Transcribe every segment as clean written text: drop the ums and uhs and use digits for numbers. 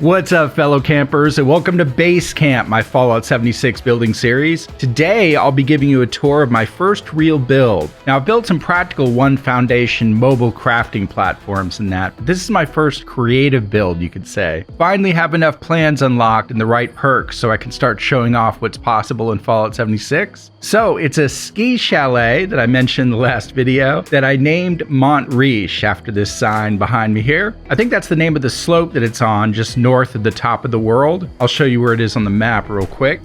What's up, fellow campers, and welcome to Base Camp, my Fallout 76 building series. Today, I'll be giving you a tour of my first real build. Now, I've built some practical One Foundation mobile crafting platforms and that, but this is my first creative build, you could say. Finally have enough plans unlocked and the right perks so I can start showing off what's possible in Fallout 76. So, it's a ski chalet that I mentioned in the last video that I named Mont Riche after this sign behind me here. I think that's the name of the slope that it's on, just north of the top of the world. I'll show you where it is on the map real quick.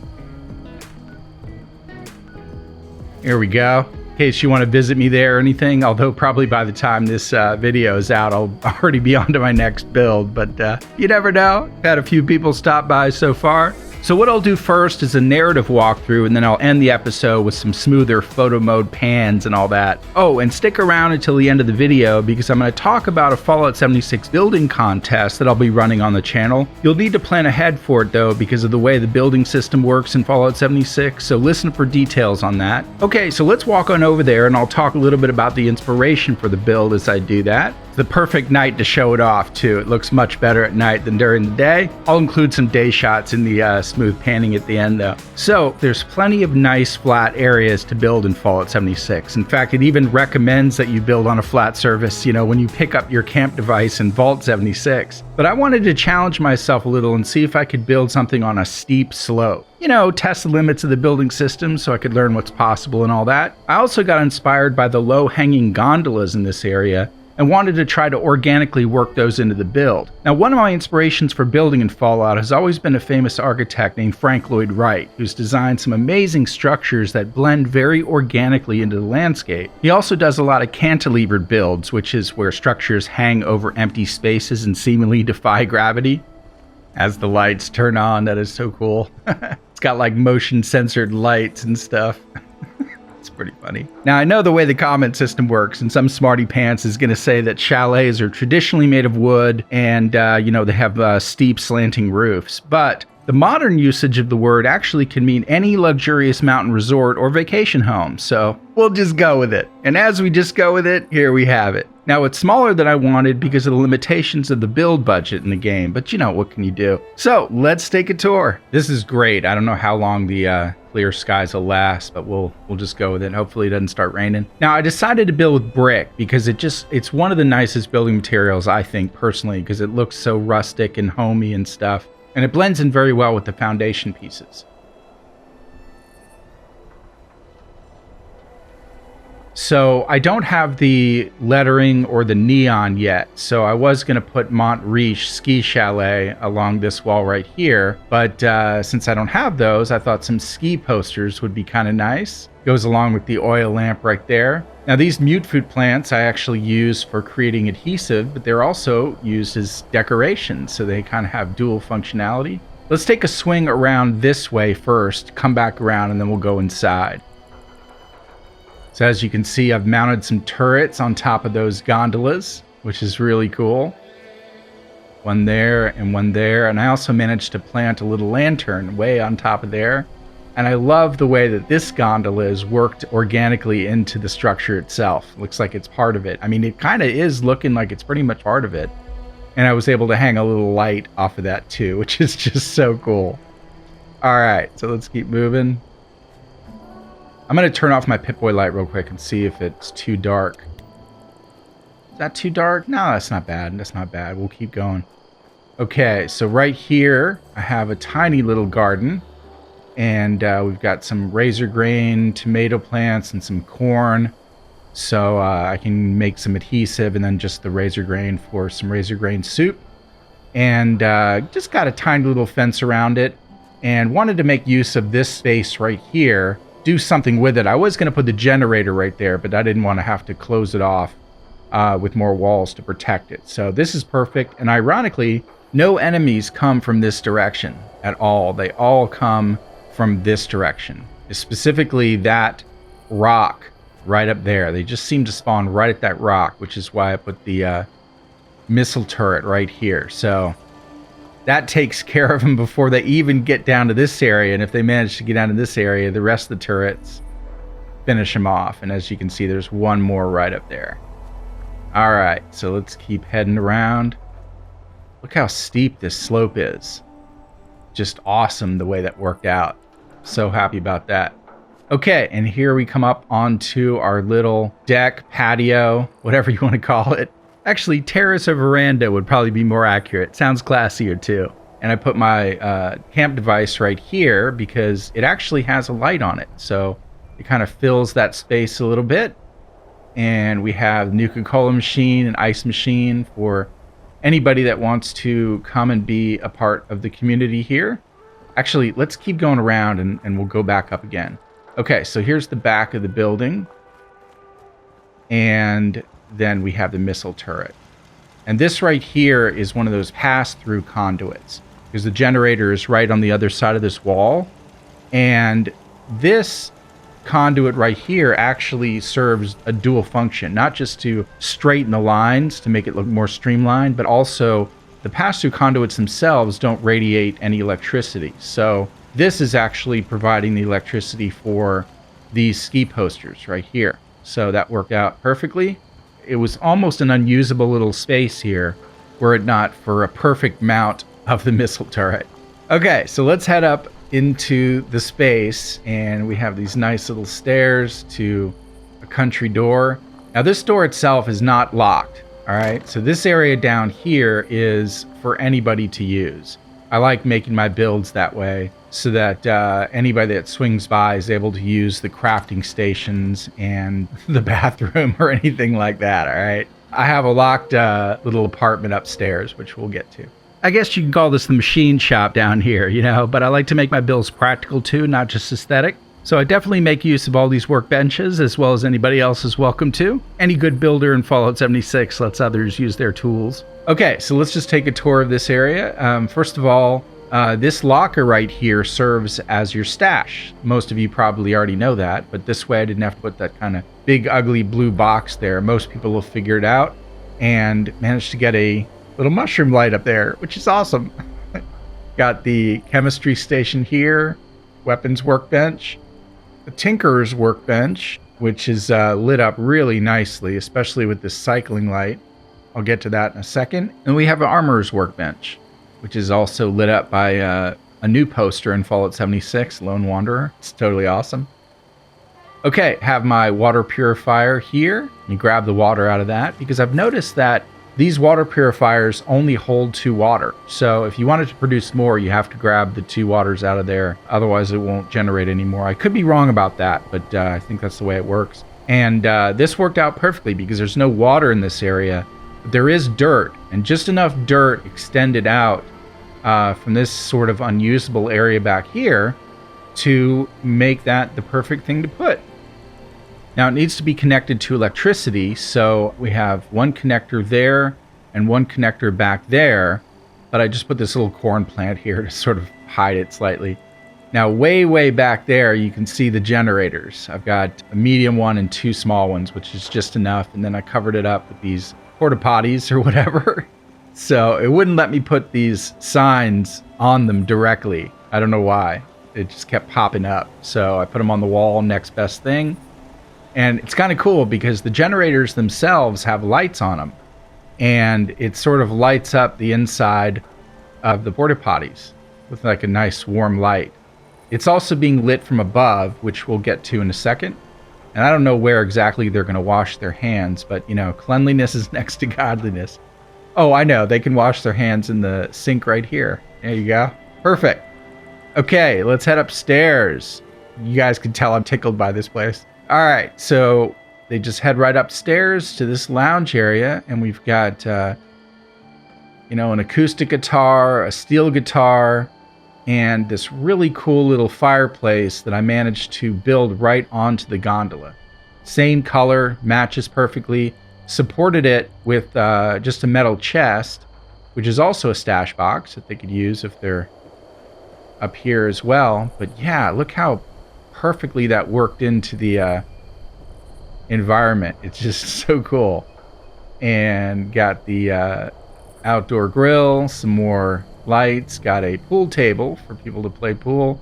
Here we go. In case you want to visit me there or anything, although probably by the time this video is out, I'll already be on to my next build, but you never know. I've had a few people stop by so far. So what I'll do first is a narrative walkthrough, and then I'll end the episode with some smoother photo mode pans and all that. Oh, and stick around until the end of the video because I'm going to talk about a Fallout 76 building contest that I'll be running on the channel. You'll need to plan ahead for it though because of the way the building system works in Fallout 76, so listen for details on that. Okay, so let's walk on over there and I'll talk a little bit about the inspiration for the build as I do that. The perfect night to show it off too. It looks much better at night than during the day. I'll include some day shots in the smooth panning at the end though. So there's plenty of nice flat areas to build in Fallout 76. In fact, it even recommends that you build on a flat surface, you know, when you pick up your camp device in Vault 76. But I wanted to challenge myself a little and see if I could build something on a steep slope. You know, test the limits of the building system so I could learn what's possible and all that. I also got inspired by the low-hanging gondolas in this area and wanted to try to organically work those into the build. Now, one of my inspirations for building in Fallout has always been a famous architect named Frank Lloyd Wright, who's designed some amazing structures that blend very organically into the landscape. He also does a lot of cantilevered builds, which is where structures hang over empty spaces and seemingly defy gravity. As the lights turn on, that is so cool. It's got like motion censored lights and stuff. It's pretty funny. Now, I know the way the comment system works, and some smarty pants is going to say that chalets are traditionally made of wood and, you know, they have steep slanting roofs. But the modern usage of the word actually can mean any luxurious mountain resort or vacation home. So we'll just go with it. And as we just go with it, here we have it. Now, it's smaller than I wanted because of the limitations of the build budget in the game, but you know, what can you do? So let's take a tour. This is great. I don't know how long the clear skies will last, but we'll just go with it. Hopefully it doesn't start raining. Now, I decided to build with brick because it's one of the nicest building materials, I think, personally, because it looks so rustic and homey and stuff, and it blends in very well with the foundation pieces. So I don't have the lettering or the neon yet, so I was going to put Mont Riche ski chalet along this wall right here, but since I don't have those, I thought some ski posters would be kind of nice. Goes along with the oil lamp right there. Now, these mute food plants I actually use for creating adhesive, but they're also used as decorations, so they kind of have dual functionality. Let's take a swing around this way first, come back around, and then we'll go inside. So as you can see, I've mounted some turrets on top of those gondolas, which is really cool. One there and one there. And I also managed to plant a little lantern way on top of there. And I love the way that this gondola is worked organically into the structure itself. Looks like it's part of it. I mean, it kind of is looking like it's pretty much part of it. And I was able to hang a little light off of that too, which is just so cool. All right, so let's keep moving. I'm going to turn off my Pip-Boy light real quick and see if it's too dark. Is that too dark? No, that's not bad. That's not bad. We'll keep going. Okay, so right here, I have a tiny little garden. And we've got some razor grain, tomato plants, and some corn. So I can make some adhesive and then just the razor grain for some razor grain soup. And just got a tiny little fence around it. And wanted to make use of this space right here. Do something with it. I was going to put the generator right there, but I didn't want to have to close it off with more walls to protect it. So this is perfect. And ironically, no enemies come from this direction at all. They all come from this direction. Specifically that rock right up there. They just seem to spawn right at that rock, which is why I put the missile turret right here. So that takes care of them before they even get down to this area. And if they manage to get down to this area, the rest of the turrets finish them off. And as you can see, there's one more right up there. All right, so let's keep heading around. Look how steep this slope is. Just awesome the way that worked out. So happy about that. Okay, and here we come up onto our little deck, patio, whatever you want to call it. Actually, terrace or veranda would probably be more accurate. Sounds classier too. And I put my camp device right here because it actually has a light on it. So it kind of fills that space a little bit. And we have Nuka-Cola machine and ice machine for anybody that wants to come and be a part of the community here. Actually, let's keep going around and we'll go back up again. Okay, so here's the back of the building. And then we have the missile turret. And this right here is one of those pass-through conduits, because the generator is right on the other side of this wall. And this conduit right here actually serves a dual function, not just to straighten the lines to make it look more streamlined, but also the pass-through conduits themselves don't radiate any electricity. So this is actually providing the electricity for these ski posters right here. So that worked out perfectly. It was almost an unusable little space here were it not for a perfect mount of the missile turret. Okay, so let's head up into the space, and we have these nice little stairs to a country door. Now this door itself is not locked, all right? So this area down here is for anybody to use. I like making my builds that way so that anybody that swings by is able to use the crafting stations and the bathroom or anything like that, all right? I have a locked little apartment upstairs, which we'll get to. I guess you can call this the machine shop down here, you know, but I like to make my builds practical too, not just aesthetic. So I definitely make use of all these workbenches, as well as anybody else is welcome to. Any good builder in Fallout 76 lets others use their tools. Okay, so let's just take a tour of this area. First of all, this locker right here serves as your stash. Most of you probably already know that, but this way I didn't have to put that kind of big, ugly blue box there. Most people will figure it out, and managed to get a little mushroom light up there, which is awesome. Got the chemistry station here, weapons workbench, the tinkerer's workbench, which is lit up really nicely, especially with this cycling light. I'll get to that in a second. And we have an armorer's workbench, which is also lit up by a new poster in Fallout 76, Lone Wanderer. It's totally awesome. Okay, have my water purifier here. You grab the water out of that, because I've noticed that these water purifiers only hold 2 water. So if you wanted to produce more, you have to grab the 2 waters out of there. Otherwise, it won't generate anymore. I could be wrong about that, but I think that's the way it works. And this worked out perfectly because there's no water in this area. But there is dirt, and just enough dirt extended out from this sort of unusable area back here to make that the perfect thing to put. Now it needs to be connected to electricity, so we have one connector there and one connector back there, but I just put this little corn plant here to sort of hide it slightly. Now way back there you can see the generators. I've got a medium one and 2 small ones, which is just enough, and then I covered it up with these porta potties or whatever. So it wouldn't let me put these signs on them directly. I don't know why. It just kept popping up. So I put them on the wall, next best thing. And it's kind of cool because the generators themselves have lights on them. And it sort of lights up the inside of the porta potties with like a nice warm light. It's also being lit from above, which we'll get to in a second. And I don't know where exactly they're going to wash their hands, but you know, cleanliness is next to godliness. Oh, I know. They can wash their hands in the sink right here. There you go. Perfect. Okay, let's head upstairs. You guys can tell I'm tickled by this place. All right, so they just head right upstairs to this lounge area, and we've got, you know, an acoustic guitar, a steel guitar, and this really cool little fireplace that I managed to build right onto the gondola. Same color, matches perfectly. Supported it with just a metal chest, which is also a stash box that they could use if they're up here as well. But yeah, look how perfectly that worked into the environment. It's just so cool. And got the outdoor grill, some more lights, got a pool table for people to play pool.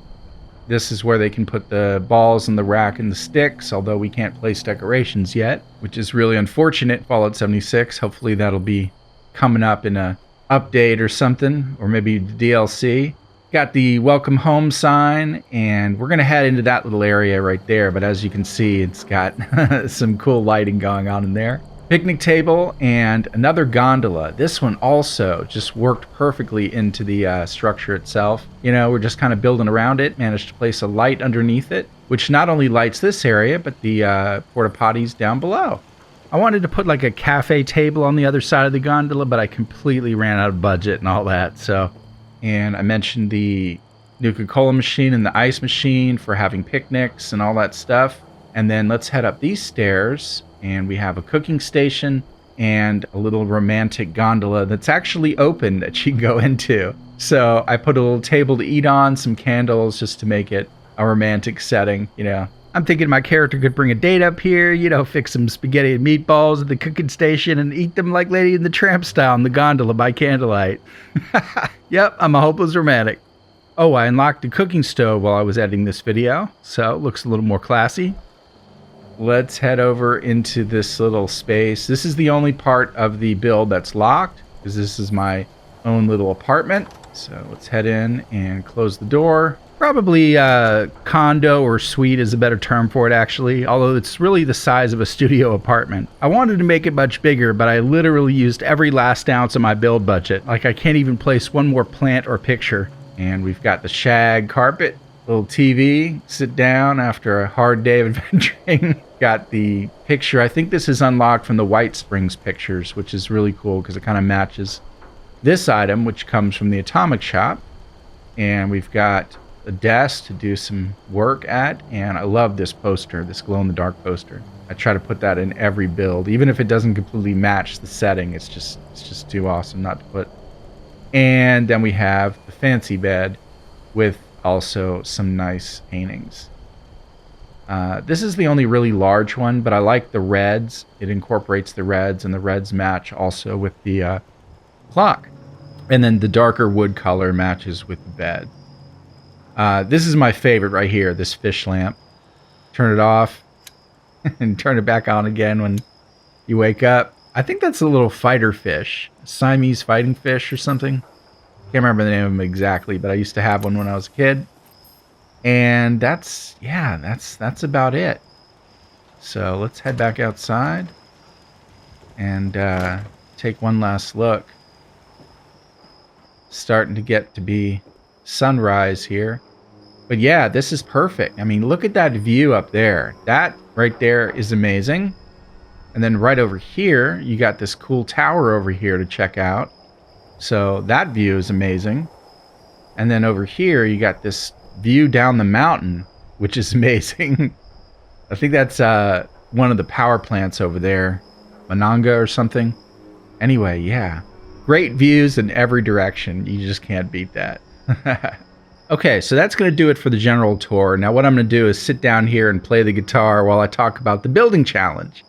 This is where they can put the balls in the rack and the sticks, although we can't place decorations yet, which is really unfortunate. Fallout 76, hopefully that'll be coming up in a update or something, or maybe the DLC. Got the welcome home sign, and we're gonna head into that little area right there, but as you can see, it's got some cool lighting going on in there. Picnic table and another gondola. This one also just worked perfectly into the structure itself. You know, we're just kind of building around it, managed to place a light underneath it, which not only lights this area, but the porta potties down below. I wanted to put like a cafe table on the other side of the gondola, but I completely ran out of budget and all that, so. And I mentioned the Nuka-Cola machine and the ice machine for having picnics and all that stuff. And then let's head up these stairs, and we have a cooking station and a little romantic gondola that's actually open that you can go into. So I put a little table to eat on, some candles just to make it a romantic setting, you know. I'm thinking my character could bring a date up here, you know, fix some spaghetti and meatballs at the cooking station and eat them like Lady in the Tramp style in the gondola by candlelight. Yep, I'm a hopeless romantic. Oh, I unlocked the cooking stove while I was editing this video, so it looks a little more classy. Let's head over into this little space. This is the only part of the build that's locked, because this is my own little apartment. So let's head in and close the door. Probably condo or suite is a better term for it, actually, although it's really the size of a studio apartment. I wanted to make it much bigger, but I literally used every last ounce of my build budget. Like, I can't even place one more plant or picture. And we've got the shag carpet, little TV, sit down after a hard day of adventuring. Got the picture. I think this is unlocked from the White Springs pictures, which is really cool because it kind of matches this item, which comes from the Atomic Shop. And we've got a desk to do some work at, and I love this poster, this glow-in-the-dark poster. I try to put that in every build, even if it doesn't completely match the setting. It's just too awesome not to put. And then we have the fancy bed with also some nice paintings. This is the only really large one, but I like the reds. It incorporates the reds, and the reds match also with the clock. And then the darker wood color matches with the bed. This is my favorite right here, this fish lamp. Turn it off and turn it back on again when you wake up. I think that's a little fighter fish, Siamese fighting fish or something. Can't remember the name of them exactly, but I used to have one when I was a kid. And that's about it. So let's head back outside and take one last look. Starting to get to be sunrise here. But yeah, this is perfect. I mean, look at that view up there. That right there is amazing. And then right over here, you got this cool tower over here to check out. So that view is amazing. And then over here, you got this view down the mountain, which is amazing. I think that's one of the power plants over there, Monongah or something. Anyway, yeah. Great views in every direction. You just can't beat that. Okay, so that's going to do it for the general tour. Now what I'm going to do is sit down here and play the guitar while I talk about the building challenge.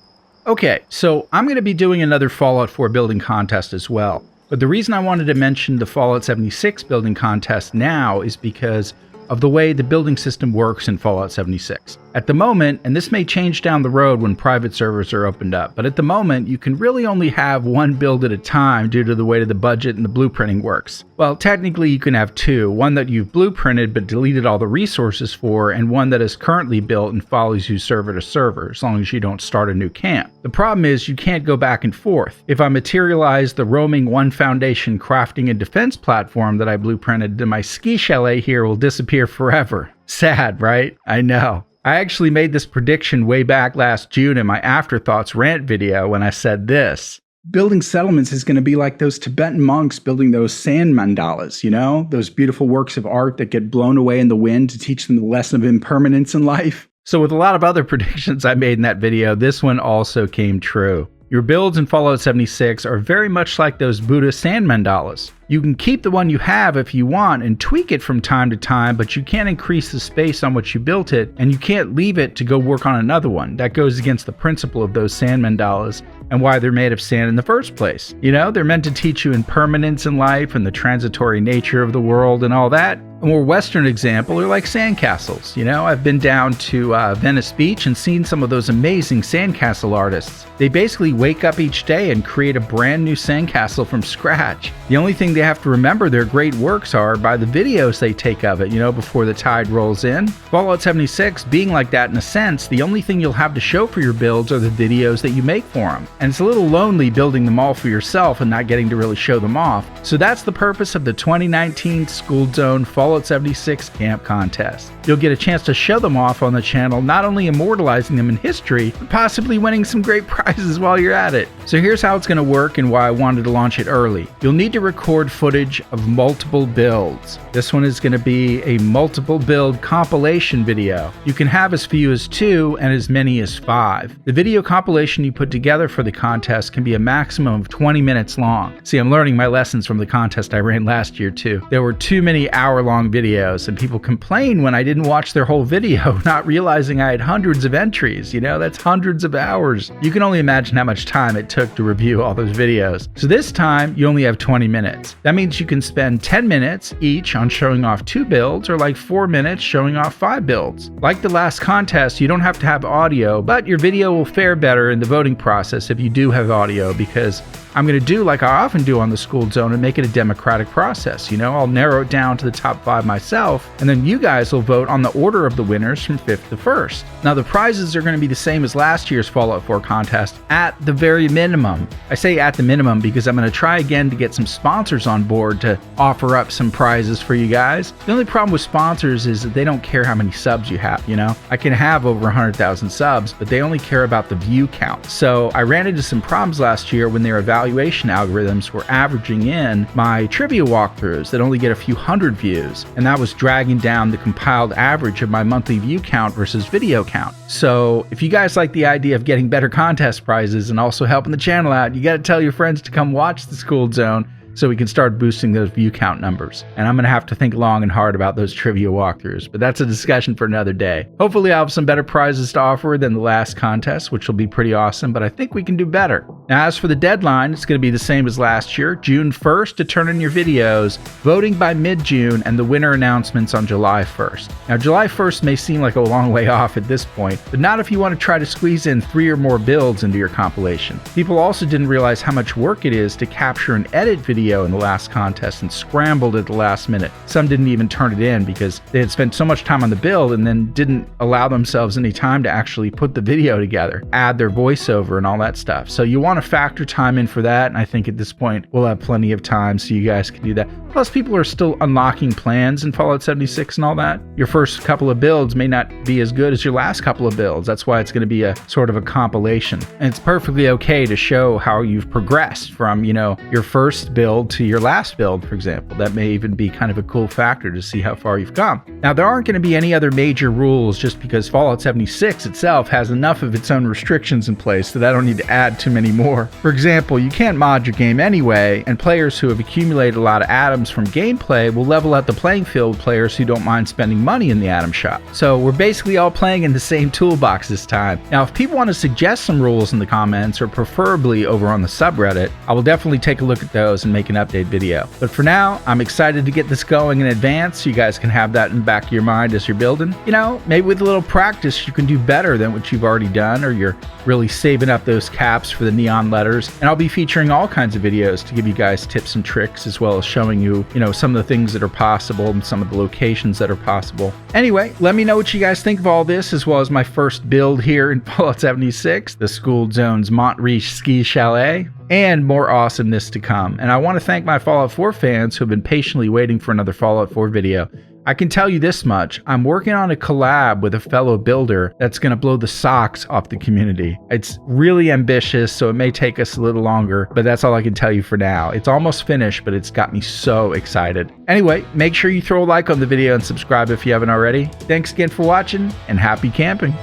Okay, so I'm going to be doing another Fallout 4 building contest as well. But the reason I wanted to mention the Fallout 76 building contest now is because of the way the building system works in Fallout 76. At the moment, and this may change down the road when private servers are opened up, but at the moment, you can really only have one build at a time due to the way the budget and the blueprinting works. Well, technically you can have two, one that you've blueprinted but deleted all the resources for, and one that is currently built and follows you server to server, as long as you don't start a new camp. The problem is you can't go back and forth. If I materialize the roaming One Foundation crafting and defense platform that I blueprinted, then my ski chalet here will disappear forever. Sad, right? I know. I actually made this prediction way back last June in my Afterthoughts rant video when I said this. Building settlements is going to be like those Tibetan monks building those sand mandalas, you know? Those beautiful works of art that get blown away in the wind to teach them the lesson of impermanence in life. So with a lot of other predictions I made in that video, this one also came true. Your builds in Fallout 76 are very much like those Buddha sand mandalas. You can keep the one you have if you want and tweak it from time to time, but you can't increase the space on which you built it, and you can't leave it to go work on another one. That goes against the principle of those sand mandalas and why they're made of sand in the first place. You know, they're meant to teach you impermanence in life and the transitory nature of the world and all that. A more Western example are like sandcastles. You know, I've been down to Venice Beach and seen some of those amazing sandcastle artists. They basically wake up each day and create a brand new sandcastle from scratch. The only thing they have to remember their great works are by the videos they take of it, you know, before the tide rolls in. Fallout 76 being like that in a sense, the only thing you'll have to show for your builds are the videos that you make for them. And it's a little lonely building them all for yourself and not getting to really show them off. So that's the purpose of the 2019 Schooled Zone Fallout 76 camp contest. You'll get a chance to show them off on the channel, not only immortalizing them in history, but possibly winning some great prizes while you're at it. So here's how it's going to work and why I wanted to launch it early. You'll need to record footage of multiple builds. This one is going to be a multiple build compilation video. You can have as few as 2 and as many as 5. The video compilation you put together for the contest can be a maximum of 20 minutes long. See, I'm learning my lessons from the contest I ran last year too. There were too many hour-long videos, and people complained when I didn't watch their whole video, not realizing I had hundreds of entries. You know, that's hundreds of hours. You can only imagine how much time it took to review all those videos. So this time, you only have 20 minutes. That means you can spend 10 minutes each on showing off 2 builds, or like 4 minutes showing off 5 builds. Like the last contest, you don't have to have audio, but your video will fare better in the voting process if you do have audio, because I'm going to do like I often do on the Schooled Zone and make it a democratic process. You know, I'll narrow it down to the top 5 myself, and then you guys will vote on the order of the winners from 5th to 1st. Now, the prizes are going to be the same as last year's Fallout 4 contest at the very minimum. I say at the minimum because I'm going to try again to get some sponsors on board to offer up some prizes for you guys. The only problem with sponsors is that they don't care how many subs you have, you know? I can have over 100,000 subs, but they only care about the view count. So I ran into some problems last year when their evaluation algorithms were averaging in my trivia walkthroughs that only get a few hundred views, and that was dragging down the compiled average of my monthly view count versus video count. So if you guys like the idea of getting better contest prizes and also helping the channel out, you got to tell your friends to come watch the Schooled Zone so we can start boosting those view count numbers. And I'm going to have to think long and hard about those trivia walkthroughs, but that's a discussion for another day. Hopefully I'll have some better prizes to offer than the last contest, which will be pretty awesome, but I think we can do better. Now, as for the deadline, it's going to be the same as last year, June 1st to turn in your videos, voting by mid-June, and the winner announcements on July 1st. Now, July 1st may seem like a long way off at this point, but not if you want to try to squeeze in 3 or more builds into your compilation. People also didn't realize how much work it is to capture and edit video in the last contest and scrambled at the last minute. Some didn't even turn it in because they had spent so much time on the build and then didn't allow themselves any time to actually put the video together, add their voiceover and all that stuff. So you want to factor time in for that, and I think at this point we'll have plenty of time so you guys can do that. Plus, people are still unlocking plans in Fallout 76 and all that. Your first couple of builds may not be as good as your last couple of builds. That's why it's going to be a sort of a compilation. And it's perfectly okay to show how you've progressed from, you know, your first build to your last build, for example. That may even be kind of a cool factor to see how far you've come. Now, there aren't going to be any other major rules just because Fallout 76 itself has enough of its own restrictions in place that I don't need to add too many more. For example, you can't mod your game anyway, and players who have accumulated a lot of atoms from gameplay will level out the playing field with players who don't mind spending money in the atom shop. So we're basically all playing in the same toolbox this time. Now, if people want to suggest some rules in the comments, or preferably over on the subreddit, I will definitely take a look at those and make an update video. But for now, I'm excited to get this going in advance so you guys can have that in the back of your mind as you're building. You know, maybe with a little practice you can do better than what you've already done, or you're really saving up those caps for the neon letters. And I'll be featuring all kinds of videos to give you guys tips and tricks, as well as showing you, some of the things that are possible and some of the locations that are possible. Anyway, let me know what you guys think of all this, as well as my first build here in Fallout 76, the Schooled Zone's Mont R ski chalet, and more awesomeness to come. And I want to thank my Fallout 4 fans who have been patiently waiting for another Fallout 4 video. I can tell you this much, I'm working on a collab with a fellow builder that's going to blow the socks off the community. It's really ambitious, so it may take us a little longer, but that's all I can tell you for now. It's almost finished, but it's got me so excited. Anyway, make sure you throw a like on the video and subscribe if you haven't already. Thanks again for watching, and happy camping.